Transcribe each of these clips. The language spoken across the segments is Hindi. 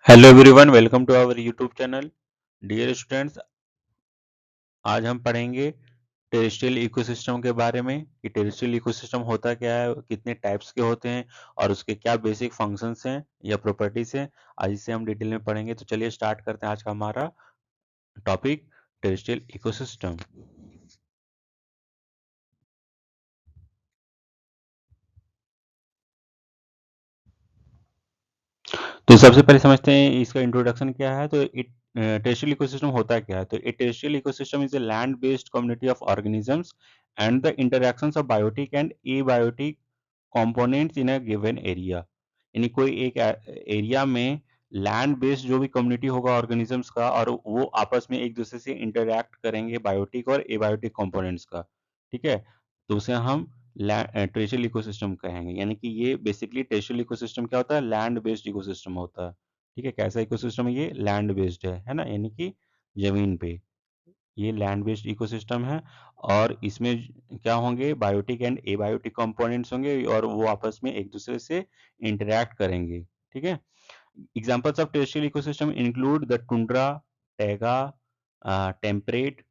Hello everyone, welcome to our YouTube channel. Dear students, आज हम पढ़ेंगे टेरेस्ट्रियल इकोसिस्टम के बारे में कि टेरेस्ट्रियल इकोसिस्टम होता क्या है, कितने टाइप्स के होते हैं और उसके क्या बेसिक फंक्शंस हैं या प्रॉपर्टीज हैं। आज इसे हम डिटेल में पढ़ेंगे। तो चलिए स्टार्ट करते हैं आज का हमारा टॉपिक, टेरेस्ट्रियल इकोसिस्टम। तो सबसे पहले समझते हैं इसका इंट्रोडक्शन क्या है। तो इट टेरेस्ट्रियल इकोसिस्टम होता क्या है। तो a terrestrial ecosystem is a land based community of organisms and the interactions of biotic and abiotic components in a given area. यानी कोई एक एरिया में लैंड बेस्ड जो भी कम्युनिटी होगा ऑर्गेनिजम्स का, और वो आपस में एक दूसरे से इंटरैक्ट करेंगे बायोटिक और एबायोटिक कंपोनेंट्स का। ठीक है, तो उसे हम टेरेस्ट्रियल इकोसिस्टम कहेंगे। यानी कि ये बेसिकली टेरेस्ट्रियल इकोसिस्टम क्या होता है, लैंड बेस्ड इकोसिस्टम होता है। ठीक है, कैसा इकोसिस्टम है ये, लैंड बेस्ड है ना, यानी कि जमीन पे ये लैंड बेस्ड इकोसिस्टम है। और इसमें क्या होंगे, बायोटिक एंड एबायोटिक कंपोनेंट्स होंगे और वो आपस में एक दूसरे से इंटरैक्ट करेंगे। ठीक है, examples of terrestrial ecosystem include the tundra, taiga, temperate,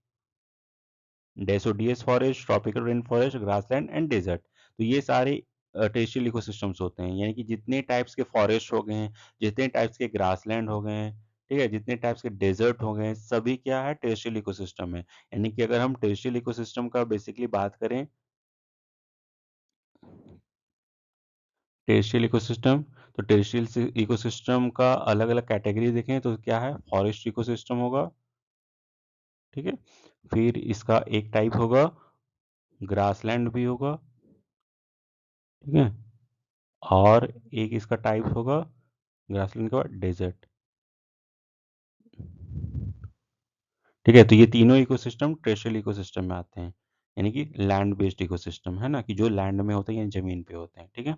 deciduous forest, tropical rain forest, grassland and desert. तो ये सारे टेरेस्ट्रियल इकोसिस्टम्स होते हैं। यानी कि जितने टाइप्स के फॉरेस्ट हो गए हैं, जितने टाइप्स के ग्रासलैंड हो गए हैं, ठीक है, जितने टाइप्स के डेजर्ट हो गए हैं, सभी क्या है, टेरेस्ट्रियल इकोसिस्टम है। यानी कि अगर हम टेरेस्ट्रियल इकोसिस्टम का बेसिकली बात करें, टेरेस्ट्रियल इकोसिस्टम, तो टेरेस्ट्रियल इकोसिस्टम का अलग अलग कैटेगरी देखें तो क्या है, फॉरेस्ट इकोसिस्टम होगा। ठीक है, फिर इसका एक टाइप होगा ग्रासलैंड भी होगा। ठीक है, और एक इसका टाइप होगा ग्रासलैंड के बाद डेजर्ट। ठीक है, तो ये तीनों इकोसिस्टम टेरेस्ट्रियल इकोसिस्टम में आते हैं। यानी कि लैंड बेस्ड इकोसिस्टम है ना, कि जो लैंड में होते हैं या जमीन पे होते हैं। ठीक है,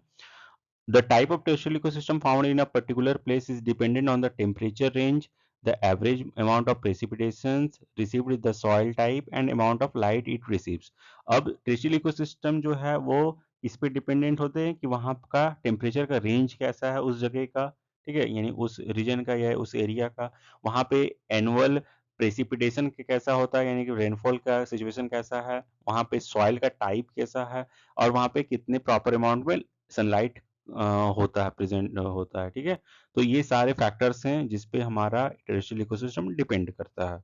the type of terrestrial ecosystem found in a particular place is dependent on the temperature range, the average amount of precipitations received with the soil type and amount of light it receives. अब terrestrial ecosystem जो है वो इस पे डिपेंडेंट होते हैं कि वहाँ का टेम्परेचर का रेंज कैसा है उस जगह का। ठीक है, यानी उस रीजन का या उस एरिया का। वहाँ पे एनुअल प्रेसिपिटेशन कैसा होता है, यानी कि रेनफॉल का सिचुएशन कैसा है, वहाँ पे सॉइल का टाइप कैसा है, और वहाँ पे कितने प्रॉपर अमाउंट में सनलाइट होता है, प्रेजेंट होता है। ठीक है, तो ये सारे फैक्टर्स हैं जिस पे हमारा टेरेस्ट्रियल इकोसिस्टम डिपेंड करता है।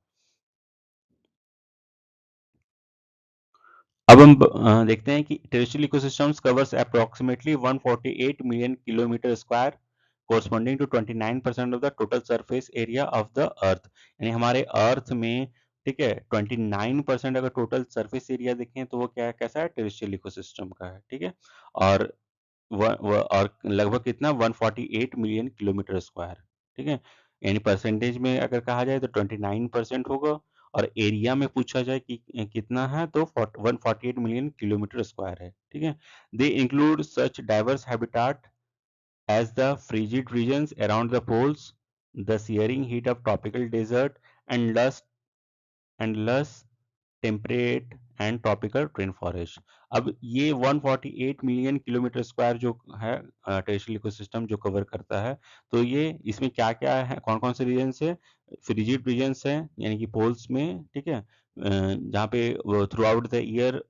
अब हम देखते हैं कि terrestrial ecosystems covers approximately 148 million kilometre square, corresponding to 29% of the total surface area of the earth. यानी हमारे अर्थ में, ठीक है, 29% अगर टोटल सरफेस एरिया देखें तो वो क्या है, कैसा है, टेरेस्ट्रियल इकोसिस्टम का है। ठीक है, और और लगभग कितना, 148 मिलियन किलोमीटर स्क्वायर। ठीक है, यानी परसेंटेज में अगर कहा जाए तो 29% होगा, और एरिया में पूछा जाए कि कितना है तो 148 मिलियन किलोमीटर स्क्वायर है। ठीक है, they include such diverse habitat as the frigid regions around the poles, the searing heat of tropical desert and lush temperate and tropical rain forest. अब ये 148 मिलियन किलोमीटर स्क्वायर जो है टेरेस्ट्रियल इकोसिस्टम जो कवर करता है, तो ये इसमें क्या क्या है, कौन कौन से रीजन है, फ्रिजिड रीजन्स है यानी कि पोल्स में। ठीक है, जहाँ पे through out the year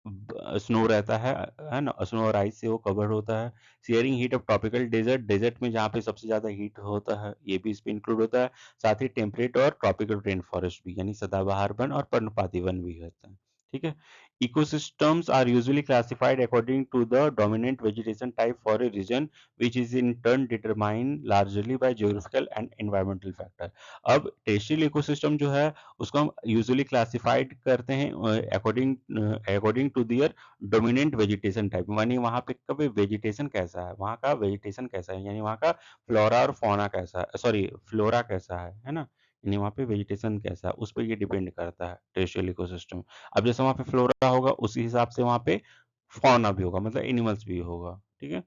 snow रहता है ना, स्नो और आइस से वो कवर होता है। Sharing heat of tropical desert, desert में जहाँ पे सबसे ज्यादा हीट होता है ये भी इसमें इंक्लूड होता है। साथ ही टेम्परेट और ट्रॉपिकल रेन फॉरेस्ट भी, यानी सदाबहार वन और पर्णपाती वन भी होता है। ठीक है, ecosystems are usually classified according to the dominant vegetation type for a region, which is in turn determined largely by geographical and environmental factor. अब टेरेस्ट्रियल इकोसिस्टम जो है उसको हम यूजुअली क्लासिफाइड करते हैं according according to their dominant vegetation type. यानी वहाँ पे कब वेजिटेशन कैसा है, वहाँ का वेजिटेशन कैसा है, यानी वहाँ का फ्लोरा और फौना कैसा है, सॉरी फ्लोरा कैसा है ना, यानी वहाँ पे वेजिटेशन कैसा है उस पर ये डिपेंड करता है टेरेस्ट्रियल इकोसिस्टम। अब जैसे वहाँ पे फ्लोरा होगा उसी हिसाब से वहाँ पे फौना भी होगा, मतलब एनिमल्स भी होगा। ठीक है,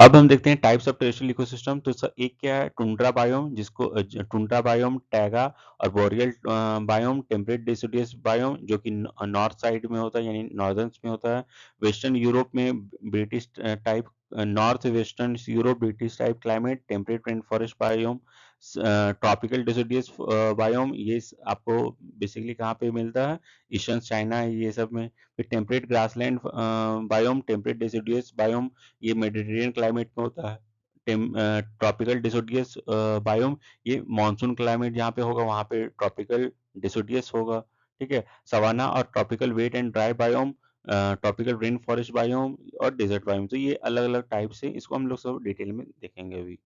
अब हम देखते हैं टाइप्स ऑफ टेरेस्ट्रियल इकोसिस्टम। तो एक क्या है, टुंड्रा बायोम, जिसको टुंड्रा बायोम, टैगा और boreal biome, temperate deciduous biome जो कि नॉर्थ साइड में होता है यानी नॉर्दर्न में होता है। वेस्टर्न यूरोप में British type north western Europe British type climate, temperate rain forest biome, tropical deciduous biome, ये आपको बेसिकली कहाँ पे मिलता है, ईस्टर्न चाइना ये सब में। फिर temperate grassland biome, temperate deciduous biome, ये मेडिटेरियन क्लाइमेट में होता है। ट्रॉपिकल डिसिडियस बायोम, ये मानसून क्लाइमेट जहाँ पे होगा वहाँ पे ट्रॉपिकल डिसिडियस होगा। ठीक है, सवाना और tropical wet and dry biome, tropical rain forest biome और डेजर्ट बायोम। तो ये अलग अलग टाइप से, इसको हम लोग सब डिटेल में देखेंगे अभी।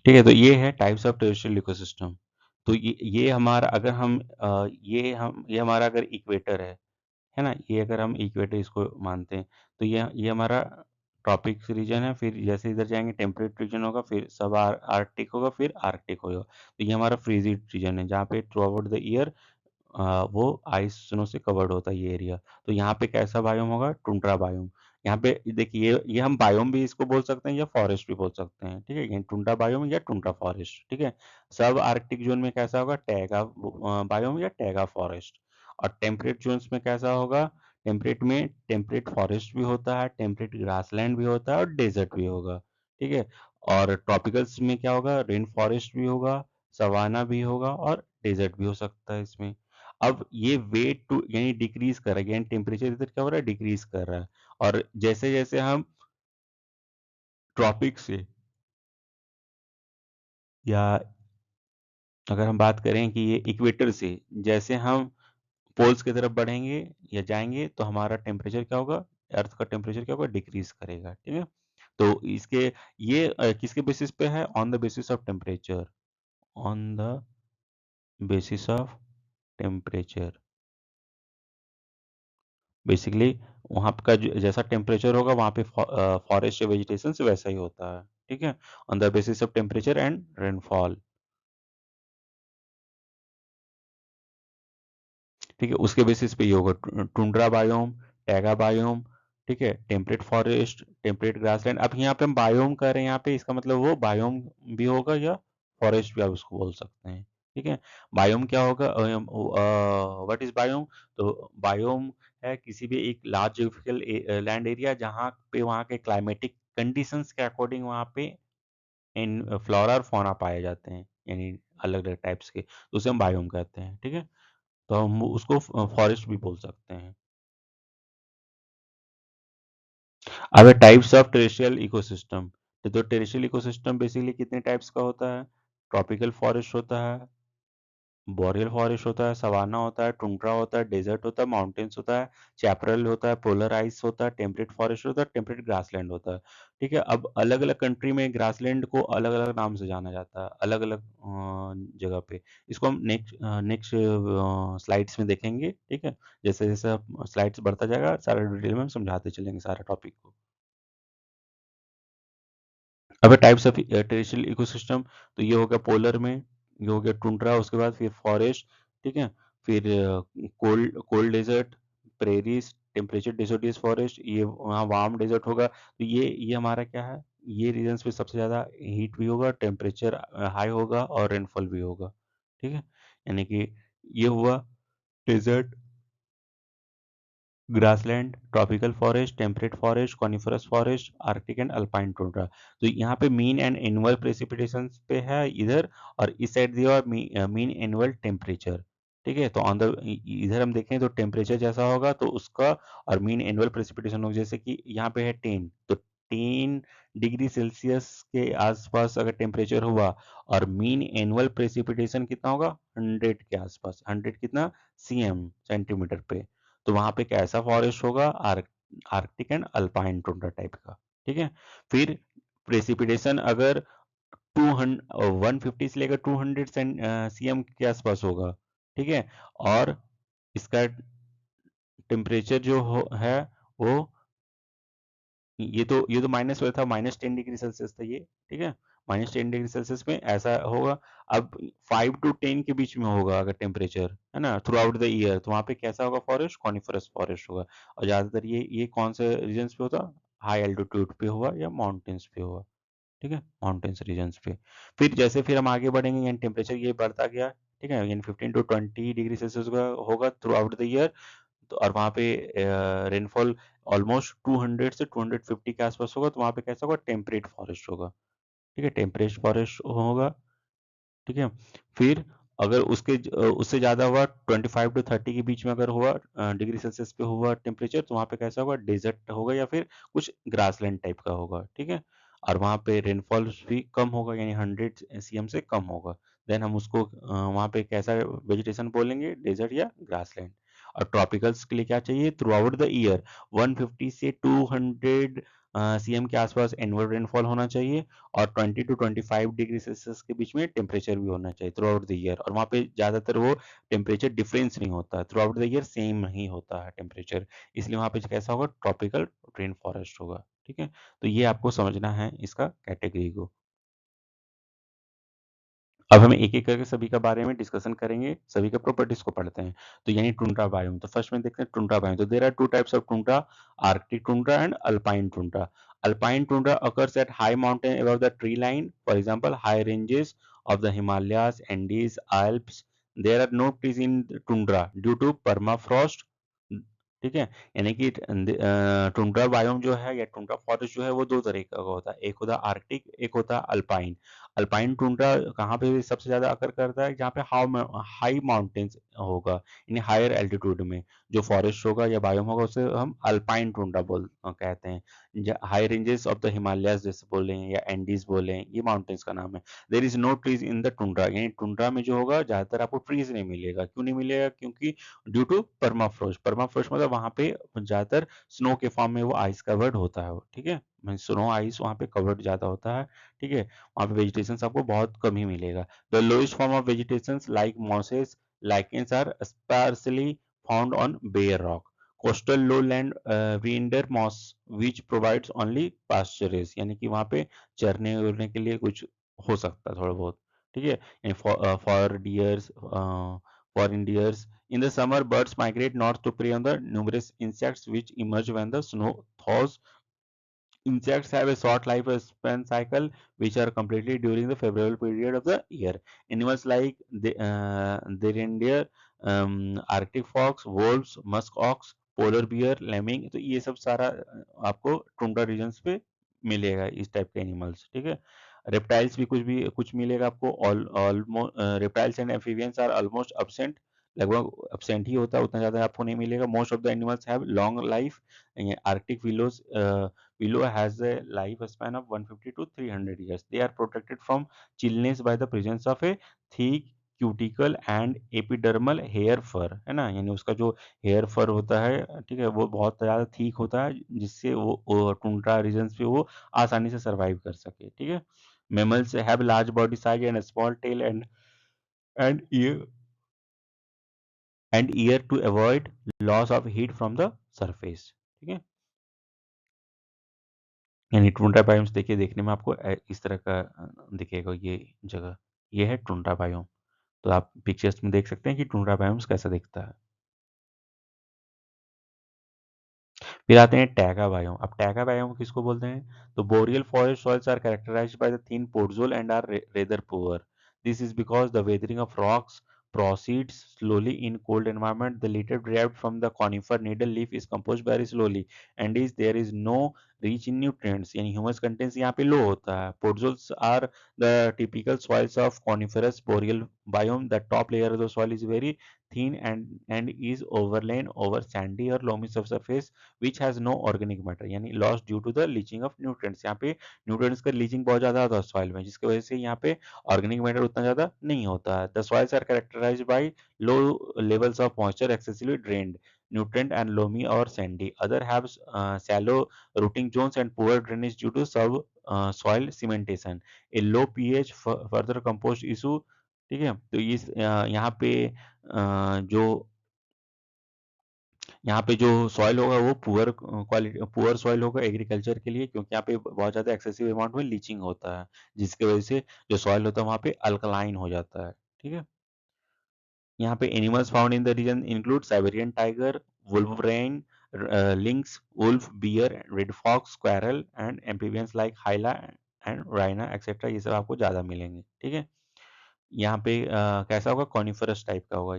ठीक है, तो ये है टाइप्स ऑफ टेरेस्ट्रियल इकोसिस्टम। तो ये हमारा अगर हम ये हमारा अगर इक्वेटर है ना, ये अगर हम इक्वेटर इसको मानते हैं, तो ये हमारा ट्रॉपिक्स रीजन है। फिर जैसे इधर जाएंगे टेम्परेट रीजन होगा, फिर सब आर्कटिक होगा, फिर आर्कटिक होगा। तो ये हमारा फ्रीजिड रीजन है जहाँ पे थ्रू आउट द ईयर वो आइस स्नो से कवर्ड होता है ये एरिया। तो यहाँ पे कैसा बायोम होगा, टुंड्रा बायोम। यहाँ पे देखिए ये हम बायोम भी इसको बोल सकते हैं या फॉरेस्ट भी बोल सकते हैं। ठीक है, ये टुंड्रा बायोम या टुंड्रा फॉरेस्ट। ठीक है, सब आर्कटिक जोन में कैसा होगा, टैगा बायोम या टैगा फॉरेस्ट। और टेम्परेट जोन्स में कैसा होगा, टेम्परेट में टेम्परेट फॉरेस्ट भी होता है, टेम्परेट ग्रासलैंड भी होता है और डेजर्ट भी होगा। ठीक है, और ट्रॉपिकल्स में क्या होगा, रेन फॉरेस्ट भी होगा, सवाना भी होगा और डेजर्ट भी हो सकता है इसमें। अब ये वेट टू यानी डिक्रीज कर रहा है, यानी टेम्परेचर इधर क्या हो रहा है, डिक्रीज कर रहा है। और जैसे जैसे हम ट्रॉपिक से, या अगर हम बात करें कि ये इक्वेटर से जैसे हम पोल्स की तरफ बढ़ेंगे या जाएंगे, तो हमारा टेम्परेचर क्या होगा, अर्थ का टेम्परेचर क्या होगा, डिक्रीज करेगा। ठीक है, तो इसके ये किसके बेसिस पे है, on the basis of temperature, on the basis of temperature. Basically वहाँ का जैसा टेम्परेचर होगा वहाँ पे फॉरेस्ट या वेजिटेशन वैसा ही होता है। ठीक है, on the basis of temperature and rainfall. ठीक है, उसके बेसिस पे ये होगा टुंड्रा बायोम, टैगा बायोम। ठीक है, टेम्परेट फॉरेस्ट, टेम्परेट ग्रासलैंड। अब यहाँ पे हम बायोम कर रहे हैं, यहाँ पे इसका मतलब वो बायोम भी होगा या फॉरेस्ट भी आप उसको बोल सकते हैं। ठीक है, बायोम क्या होगा, व्हाट इज बायोम, तो बायोम है किसी भी एक लार्ज जियोग्राफिकल लैंड एरिया जहाँ पे वहाँ के क्लाइमेटिक कंडीशंस के अकॉर्डिंग वहाँ पे इन फ्लोरा और फौना पाए जाते हैं, यानी अलग अलग टाइप्स के, तो उसे हम बायोम कहते हैं। ठीक है, तो हम उसको फॉरेस्ट भी बोल सकते हैं। अब टाइप्स ऑफ टेरेस्ट्रियल इकोसिस्टम, तो टेरेस्ट्रियल इकोसिस्टम बेसिकली कितने टाइप्स का होता है, ट्रॉपिकल फॉरेस्ट होता है, बोरियल फॉरेस्ट होता है, सवाना होता है, टुंड्रा होता है, डेजर्ट होता है, माउंटेन्स होता है, चैपरल होता है, पोलर आइस होता है, टेम्परेट फॉरेस्ट होता है, टेम्परेट ग्रासलैंड होता है। ठीक है, अब अलग अलग कंट्री में ग्रासलैंड को अलग अलग नाम से जाना जाता है, अलग अलग जगह पे। इसको हम नेक्स्ट नेक्स्ट स्लाइड्स में देखेंगे। ठीक है, जैसे जैसे स्लाइड्स बढ़ता जाएगा सारा डिटेल में हम समझाते चलेंगे सारा टॉपिक को। अब टाइप्स ऑफ टेरेस्ट्रियल इकोसिस्टम, तो ये हो गया पोलर में, ये हो गया टुंड्रा, उसके बाद फिर फॉरेस्ट। ठीक है, फिर cold cold desert, prairies, temperature deciduous forest, ये वहाँ वार्म डेजर्ट होगा। तो ये हमारा क्या है, ये रीजन्स पे सबसे ज़्यादा हीट भी होगा, टेम्परेचर हाई होगा और रेनफॉल भी होगा। ठीक है, यानी कि ये हुआ desert, grassland, tropical forest, temperate forest, coniferous forest, arctic and alpine tundra. तो यहाँ पे मीन एंड एनुअल प्रेसिपिटेशन पे है इधर, और इस साइड दिया हुआ मीन एनुअल टेम्परेचर। ठीक है, तो ऑन द इधर हम देखें तो टेम्परेचर जैसा होगा तो उसका, और मीन एनुअल प्रेसिपिटेशन होगा, जैसे कि यहाँ पे है 10, तो 10 डिग्री सेल्सियस के आसपास अगर टेम्परेचर हुआ, और मीन एनुअल प्रेसिपिटेशन कितना होगा, 100 के आसपास, 100 कितना, सीएम, सेंटीमीटर पे। तो वहां पे कैसा फॉरेस्ट होगा, Arctic and alpine tundra type का। ठीक है, फिर प्रेसिपिटेशन अगर 150 से लेकर 200 सीएम के आसपास होगा। ठीक है, और इसका टेम्परेचर जो है वो, ये तो माइनस हुआ था, -10 डिग्री सेल्सियस था ये। ठीक है, -10 डिग्री सेल्सियस में ऐसा होगा। अब 5 to 10 के बीच में होगा अगर टेम्परेचर, है ना, थ्रू आउट द ईयर, तो वहाँ पे कैसा होगा फॉरेस्ट, कॉनिफरस फॉरेस्ट होगा। और ज्यादातर ये कौन से रीजन पे होता, हाई एल्टीट्यूड पे हुआ या माउंटेन्स पे हुआ। ठीक है, माउंटेन्स रीजन्स पे। फिर जैसे फिर हम आगे बढ़ेंगे यानी टेम्परेचर ये बढ़ता गया, ठीक है, यानी 15 to 20 डिग्री सेल्सियस का होगा थ्रू आउट द ईयर। तो और वहाँ पे रेनफॉल ऑलमोस्ट 200 से 250 के आसपास होगा, तो वहाँ पे कैसा होगा, टेम्परेट फॉरेस्ट होगा। ठीक है, टेम्परेट फॉरेस्ट होगा। ठीक है, फिर अगर उससे ज़्यादा हुआ 25 to 30 के बीच में अगर हुआ डिग्री सेल्सियस पे हुआ टेम्परेचर, तो वहाँ पे कैसा होगा, डेजर्ट होगा या फिर कुछ ग्रासलैंड टाइप का होगा। ठीक है, और वहाँ पे रेनफॉल भी कम होगा, यानी 100 cm से कम होगा। देन हम उसको वहाँ पे कैसा वेजिटेशन बोलेंगे, डेजर्ट या ग्रासलैंड। और ट्रॉपिकल्स के लिए क्या चाहिए, थ्रू आउट द ईयर 150 से 200 सीएम के आसपास एनुअल रेनफॉल होना चाहिए, और 20 to 25 डिग्री सेल्सियस के बीच में टेम्परेचर भी होना चाहिए थ्रू आउट द ईयर। और वहाँ पे ज़्यादातर वो टेम्परेचर डिफरेंस नहीं होता, throughout the year same ही होता है टेम्परेचर, इसलिए वहाँ पे कैसा होगा, ट्रॉपिकल रेन फॉरेस्ट होगा। ठीक है, तो ये आपको समझना है इसका कैटेगरी को। अब हम एक एक करके सभी का बारे में डिस्कशन करेंगे, सभी के प्रॉपर्टीज को पढ़ते हैं। तो यानी टुंड्रा बायोम, तो फर्स्ट में देखते हैं टुंड्रा बायोम। तो there are two types of tundra, arctic tundra and alpine tundra. Alpine tundra occurs at high mountain above the tree line, for example high ranges of the Himalayas, Andes, Alps. There are no trees in tundra due to permafrost। ठीक है, यानी कि टुंड्रा बायोम जो है या टुंड्रा फॉरेस्ट जो है वो दो तरह का होता है, एक होता है आर्कटिक, एक होता है अल्पाइन। अल्पाइन टुंड्रा कहाँ पे सबसे ज्यादा अकर करता है, जहाँ पे हाई माउंटेन्स होगा, यानी हायर एल्टीट्यूड में जो फॉरेस्ट होगा या बायोम होगा उसे हम अल्पाइन टुंड्रा कहते हैं। High ranges of the Himalayas जैसे बोले या एंडीज बोले, ये माउंटेन्स का नाम है। There is no trees in the tundra, यानी टुंड्रा में जो होगा ज्यादातर आपको ट्रीज नहीं मिलेगा। क्यों नहीं मिलेगा, क्योंकि ड्यू टू परमाफ्रोस्ट। परमाफ्रोस्ट मतलब वहां पे ज्यादातर स्नो के फॉर्म में वो आइस कवर्ड होता है। ठीक है, स्नो आइस वहां पे कवर्ड ज्यादा होता है। ठीक है, वहाँ पे वेजिटेशन आपको बहुत कम ही मिलेगा। The lowest form of vegetation like mosses, lichens are sparsely found on bare rock. Coastal lowland reindeer moss which provides only pasturage, यानी कि वहाँ पे चरने उरने के लिए कुछ हो सकता है थोड़ा बहुत। ठीक है, for dears, foreign dears. In the summer, birds migrate north to prey on the numerous insects which emerge when the snow thaws. Insects have a short lifespan cycle, which are completely during the favorable period of the year. Animals like the reindeer, Arctic fox, wolves, musk ox, polar bear, lemming, तो ये सब सारा आपको टुंड्रा रीजन्स पे मिलेगा, इस टाइप के एनिमल्स। ठीक है, रेप्टाइल्स भी कुछ मिलेगा आपको। Almost reptiles and amphibians are almost absent, लगभग absent ही होता है, उतना ज़्यादा आपको नहीं मिलेगा। Most of the animals have long life. Arctic willows Willow has a lifespan of 150 to 300 years. They are protected from chillness by the presence of a thick cuticle and epidermal hair fur, है ना, यानी उसका जो हेयर फर होता है, ठीक है, वो बहुत ज़्यादा थिक होता है, जिससे वो टुंड्रा रीजन्स पे वो आसानी से सर्वाइव कर सके। ठीक है, mammals have large body size and a small tail and ear to avoid loss of heat from the surface। ठीक है, यानी टुंड्रा बायोम्स देखिए, देखने में आपको इस तरह का दिखेगा ये जगह। ये है टुंड्रा बायोम। तो आप पिक्चर्स में देख सकते हैं कि टुंड्रा बायोम्स कैसा दिखता है। फिर आते हैं टैगा बायोम। अब टैगा बायोम किसको बोलते हैं, तो boreal forest soils are characterized by the thin podzol and are rather poor. This is because the weathering of rocks proceeds slowly in cold environment. The litter derived from the conifer needle leaf is composed very slowly and is there is no rich in nutrients, यानी ह्यूमस कंटेंट्स यहाँ पे लो होता है। Podzols are the typical soils of coniferous boreal biome. The top layer of the soil is very thin and is overlain over sandy or loamy subsurface which has no organic matter, यानी lost due to the leaching of nutrients। यहाँ पे nutrients का leaching बहुत ज़्यादा होता है सॉइल में, जिसकी वजह से यहाँ पे ऑर्गेनिक मैटर उतना ज़्यादा नहीं होता है। The soils are characterized by low levels of moisture, excessively drained, nutrient and loamy or sandy. Other have shallow rooting zones and poor drainage due to soil cementation. A low pH further compost issue। ठीक है, तो इस यहाँ पे जो यहाँ पे जो सॉइल होगा वो पुअर क्वालिटी पुअर सॉइल होगा एग्रीकल्चर के लिए, क्योंकि यहाँ पे बहुत ज़्यादा एक्सेसिव अमाउंट में लीचिंग होता है, जिसकी वजह से जो सॉइल होता है वहाँ पे अल्कलाइन हो जाता है। ठीक है, यहाँ पे animals found in the region include Siberian tiger, wolverine, lynx, wolf, bear, red fox, squirrel and amphibians like Hyla and Rana etcetera, ये सब आपको ज़्यादा मिलेंगे। ठीक है, यहाँ पे कैसा होगा, कॉनिफरस टाइप का होगा,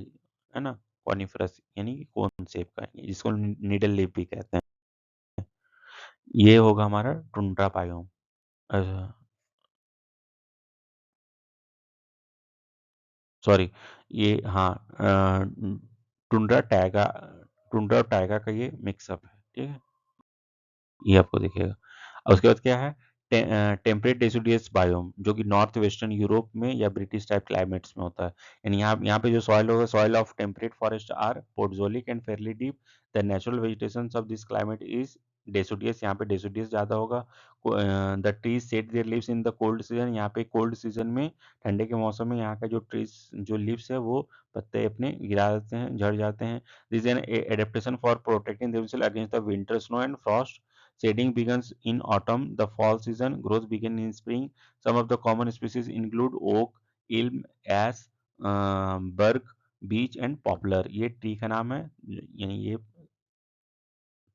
है ना। कॉनिफरस यानी कि कोन शेप का, जिसको निडल लीफ भी कहते हैं। ये होगा हमारा टुंड्रा बायोम। सॉरी, ये हाँ, टुंड्रा टैगा, टुंड्रा और टैगा का ये मिक्सअप है, ठीक है। ये आपको दिखेगा। और उसके बाद क्या है, टेम्परेट डेसिडुअस बायोम, जो कि नॉर्थ वेस्टर्न यूरोप में या ब्रिटिश टाइप क्लाइमेट्स में होता है। यानी यहाँ पे जो सॉइल होगा, soil of temperate forest are podzolic and fairly deep. The natural vegetation of this climate is deciduous, यहाँ पे डेसिडुअस ज़्यादा होगा। The trees shed their leaves in the cold season, यहाँ पे कोल्ड सीजन में, ठंडे के मौसम में यहाँ का जो ट्रीज जो लीव्स है वो पत्ते अपने गिरा देते हैं, झड़ जाते हैं। This an adaptation for protecting themselves against the winter snow and frost. Shading begins in autumn. The fall season growth begins in spring. Some of the common species include oak, elm, ash, birk, beech and poplar. ये ट्री का नाम है, यानी ये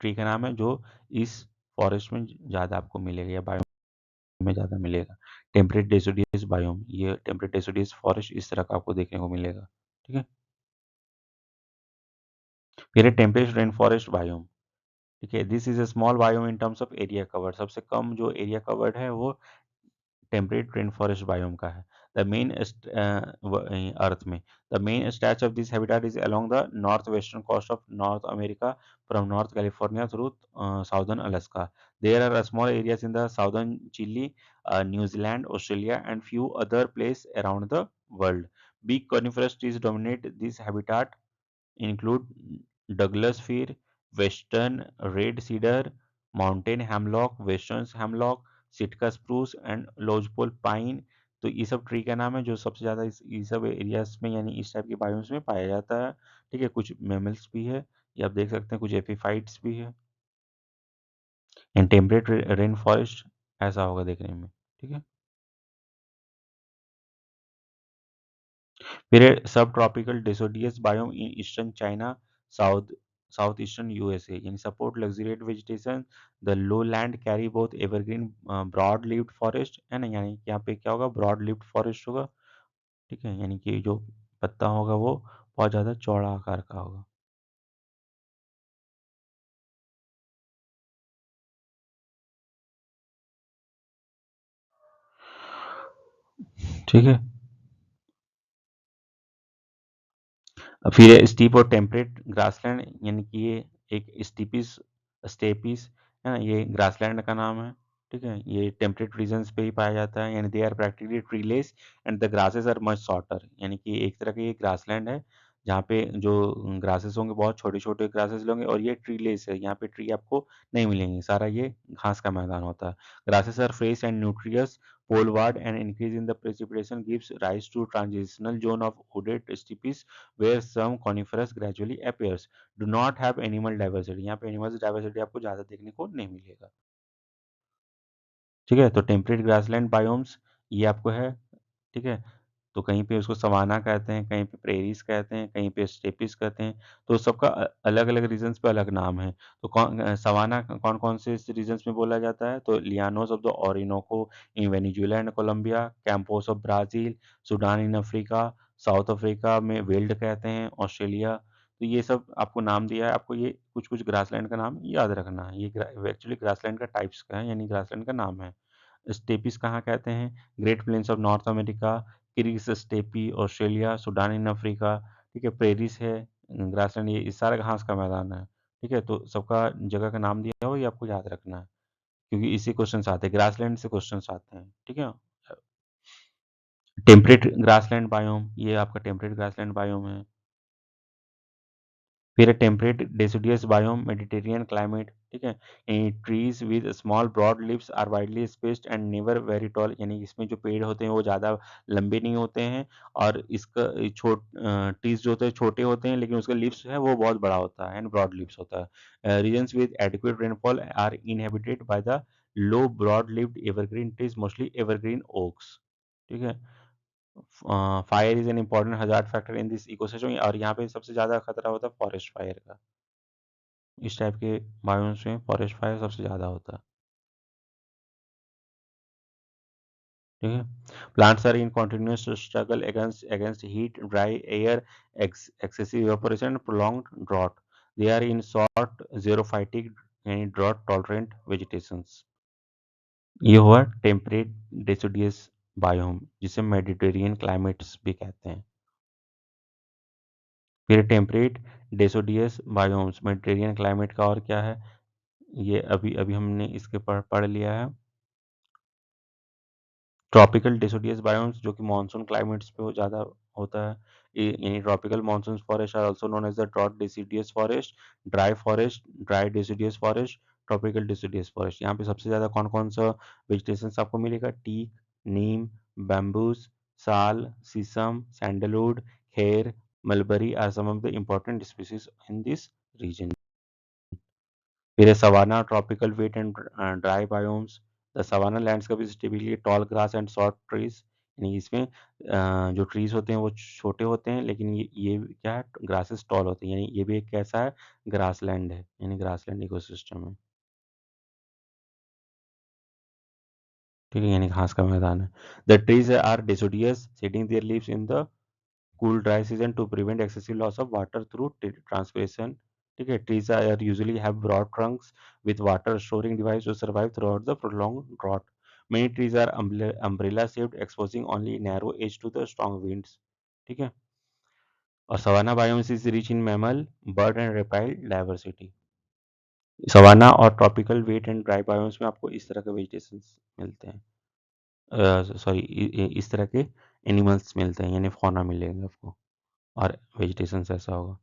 ट्री का नाम है जो इस फॉरेस्ट में ज़्यादा आपको मिलेगा या बायोम में ज़्यादा मिलेगा। टेम्परेट डेसिडुअस बायोम, ये टेम्परेट डेसिडुअस फॉरेस्ट इस तरह का आपको देखने को मिलेगा, ठीक है। फिर है टेम्परेट रेन फॉरेस्ट बायोम, ठीक है। This is a small biome in terms of area cover, सबसे कम जो एरिया कवर्ड है वो टेम्परेट रेन फॉरेस्ट बायोम का है। द मेन अर्थ में, the main stretch of this habitat is along the north western coast of North America, from North California through southern Alaska. There are small areas in the southern Chile, New Zealand, Australia and few other places around the world. Big coniferous trees dominate this habitat, include Douglas fir, western red cedar, mountain hemlock, western hemlock, Sitka spruce and lodgepole pine. तो ये सब ट्री का नाम है जो सबसे ज़्यादा इस सब एरियाज में, यानी इस टाइप के बायोम्स में पाया जाता है, ठीक है। कुछ मैमल्स भी है, ये आप देख सकते हैं, कुछ एपीफाइट्स भी है। एंड टेम्परेट रेन फॉरेस्ट ऐसा होगा देखने में, ठीक है। फिर subtropical deciduous biome in eastern China, south south eastern USA, यानी support luxuriant vegetation. The lowland carry both evergreen broad leaved forest, है ना, यानी कि यहाँ पे क्या होगा, ब्रॉड लीव्ड फॉरेस्ट होगा, ठीक है। यानी कि जो पत्ता होगा वो बहुत ज़्यादा चौड़ा आकार का होगा, ठीक है। फिर स्टीप और टेम्परेट ग्रासलैंड, यानी कि ये एक स्टीपिस स्टेपिस, है ना, ये ग्रासलैंड का नाम है, ठीक है। ये टेम्परेट रीजन्स पे ही पाया जाता है, यानी they are practically treeless and the grasses are much shorter, यानी कि एक तरह का ये ग्रासलैंड है जहाँ पे जो ग्रासेस होंगे बहुत छोटे छोटे ग्रासेस होंगे, और ये ट्रीलेस है, यहाँ पे ट्री आपको नहीं मिलेंगे, सारा ये घास का मैदान होता है। Grasses are fresh and nutritious, poleward and increase in the precipitation gives rise to transitional zone of wooded steppes where some coniferous gradually appears. Do not have animal diversity, यहाँ पे एनिमल्स डाइवर्सिटी आपको ज़्यादा देखने को नहीं मिलेगा, ठीक है। तो टेम्परेट ग्रासलैंड बायोम्स ये आपको है, ठीक है। तो कहीं पे उसको सवाना कहते हैं, कहीं पे प्रेरीज कहते हैं, कहीं पे स्टेपिस कहते हैं। तो सबका अलग अलग रीजन्स पे अलग नाम है। तो सवाना कौन कौन से रीजन्स में बोला जाता है, तो llanos of the Orinoco in Venezuela and Colombia, campos of Brazil, Sudan in Africa, South Africa में वेल्ड कहते हैं, ऑस्ट्रेलिया। तो ये सब आपको नाम दिया है, आपको ये कुछ कुछ ग्रासलैंड का नाम याद रखना है। ये एक्चुअली ग्रासलैंड का टाइप्स का है, यानी ग्रासलैंड का नाम है। स्टेपिस कहाँ कहते हैं, Great Plains of North America, Kirghiz steppe Australia, Sudan in Africa, ठीक है। प्रेरिस है, ग्रासलैंड, ये इस सारा घास का मैदान है, ठीक है। तो सबका जगह का नाम दिया हो, ये आपको याद रखना है, क्योंकि इसी क्वेश्चन आते हैं, ग्रासलैंड से क्वेश्चन आते हैं, ठीक है। टेम्परेट ग्रासलैंड बायोम, ये आपका टेम्परेट ग्रासलैंड बायोम है। फिर temperate deciduous biome, Mediterranean climate, ठीक है। Trees with small broad leaves are widely spaced and never very tall, यानी इसमें जो पेड़ होते हैं वो ज़्यादा लंबे नहीं होते हैं, और इसका ट्रीज जो होते हैं छोटे होते हैं, लेकिन उसका लीव्स है वो बहुत बड़ा होता है एंड ब्रॉड लीव्स होता है। Regions with adequate rainfall are inhabited by the low broad leaved evergreen trees, mostly evergreen oaks, ठीक है। Fire is an important hazard factor in this ecosystem, और यहाँ पे सबसे ज्यादा खतरा होता है फॉरेस्ट फायर का। इस टाइप के बायोम्स में फॉरेस्ट फायर सबसे ज्यादा होता है, ठीक है। Plants are in continuous struggle against heat, dry air, excessive evaporation, prolonged drought. They are in short xerophytic यानी drought tolerant vegetations. ये हुआ टेम्परेट डेसिडियस बायोम, जिसे मेडिटेरियन क्लाइमेट्स भी कहते हैं। फिर temperate deciduous biomes, Mediterranean climate का और क्या है, ये अभी अभी हमने इसके पढ़ लिया है। ट्रॉपिकल डेसिडियस बायोम्स जो कि मानसून क्लाइमेट्स पे ज़्यादा होता है, यानी tropical monsoon forest are also known as the drought deciduous forest, dry deciduous forest, tropical deciduous forest. यहाँ पे सबसे ज़्यादा कौन कौन सा वेजिटेशन आपको मिलेगा, teak, neem, bamboos, sal, sisam, sandalwood, khair, mulberry are some of the important species in this region. फिर है savanna, tropical wet and dry biomes. The savanna landscape is typically tall grass and short trees, यानी इसमें जो ट्रीज होते हैं वो छोटे होते हैं, लेकिन ये क्या है, ग्रासेस टॉल होते हैं, यानी ये भी एक कैसा है, ग्रासलैंड है, यानी ग्रासलैंड इकोसिस्टम है। ठीक है, यानी घास का मैदान है। The trees are deciduous, shedding their leaves in the cool dry season to prevent excessive loss of water through transpiration. ठीक है, trees are usually have broad trunks with water storing device to survive throughout the prolonged drought. Many trees are umbrella shaped, exposing only narrow edge to the strong winds. ठीक है, और savanna biomes is rich in mammal, bird and reptile diversity. Savanna और tropical wet and dry biomes में आपको इस तरह के वेजिटेशन मिलते हैं, सॉरी इस तरह के एनिमल्स मिलते हैं, यानी फौना मिलेंगे आपको, और वेजिटेशन ऐसा होगा।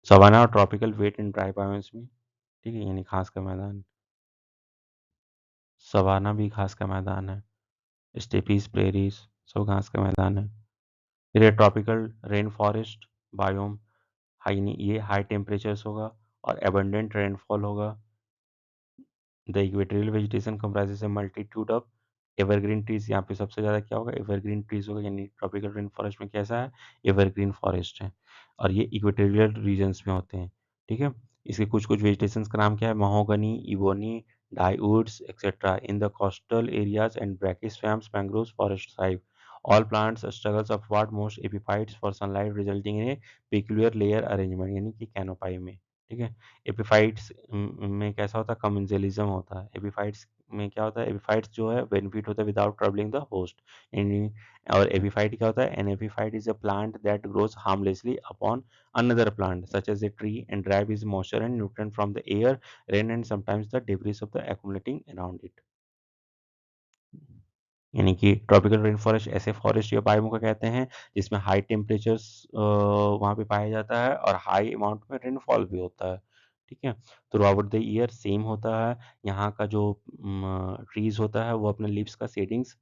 सवाना और tropical wet and dry biomes में, ठीक है, यानी घास का मैदान। सवाना भी घास का मैदान है, स्टेपीज, प्रेरीज, सब घास का मैदान है। फिर ये tropical rain forest biome, high, ये हाई टेम्परेचर्स होगा और एबंडेंट रेनफॉल होगा। The equatorial vegetation comprises A multitude of evergreen trees. यहाँ पे सबसे ज़्यादा क्या होगा, एवरग्रीन ट्रीज होगा, यानी ट्रॉपिकल रेन फॉरेस्ट में कैसा है, एवरग्रीन फॉरेस्ट है, और ये इक्वेटोरियल रीजन्स में होते हैं। ठीक है, इसके कुछ कुछ वेजिटेशन का नाम क्या है, mahogany, ebony, dyewoods etcetera in the coastal areas and brackish swamps, mangroves, forest type. All plants struggles upward most epiphytes for sunlight resulting in a peculiar layer arrangement, यानी कि कैनोपाई में। ठीक है, एपिफाइट्स में कैसा होता है, कमेंजलिज्म होता है। एपिफाइट्स में क्या होता है, एपिफाइट्स जो है बेनिफिट होता है विदाउट ट्रबलिंग द होस्ट। और एपिफाइट क्या होता है, an epiphyte is a plant that grows harmlessly upon another plant such as a tree and derives moisture and nutrient from the air, rain and sometimes the debris of the accumulating around it. यानी कि ट्रॉपिकल रेन फॉरेस्ट ऐसे फॉरेस्ट या बायोम को कहते हैं जिसमें हाई टेम्परेचर्स वहाँ पे पाया जाता है और हाई अमाउंट में रेनफॉल भी होता है। ठीक है, through out the year same होता है। यहाँ का जो ट्रीज होता है वो अपने लीव्स का शेडिंग्स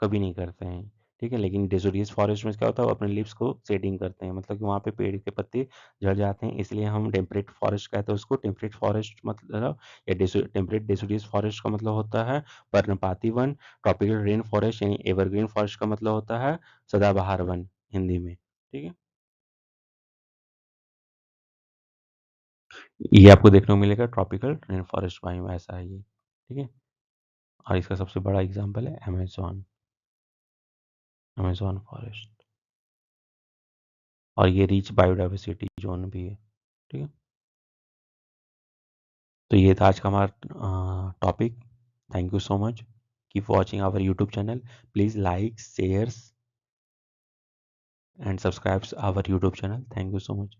कभी नहीं करते हैं। ठीक है, लेकिन डेसिडुअस फॉरेस्ट में क्या होता है, वो अपने लीव्स को शेडिंग करते हैं, मतलब कि वहाँ पे पेड़ के पत्ते झड़ जाते हैं, इसलिए हम टेम्परेट फॉरेस्ट कहते हैं उसको। टेम्परेट फॉरेस्ट मतलब या टेम्परेट डेसिडुअस फॉरेस्ट का मतलब होता है पर्णपाती वन। ट्रॉपिकल रेन फॉरेस्ट यानी एवरग्रीन फॉरेस्ट का मतलब होता है सदाबहार वन हिंदी में। ठीक है, ये आपको देखने को मिलेगा ट्रॉपिकल रेन फॉरेस्ट बायोम ऐसा है ये। ठीक है, और इसका सबसे बड़ा एग्जाम्पल है अमेजोन, अमेजोन फॉरेस्ट, और ये रिच बायोडाइवर्सिटी जोन भी है। ठीक है, तो ये था आज का हमारा topic. Thank you so much, keep watching our YouTube channel, please like shares and subscribe our YouTube channel. Thank you so much.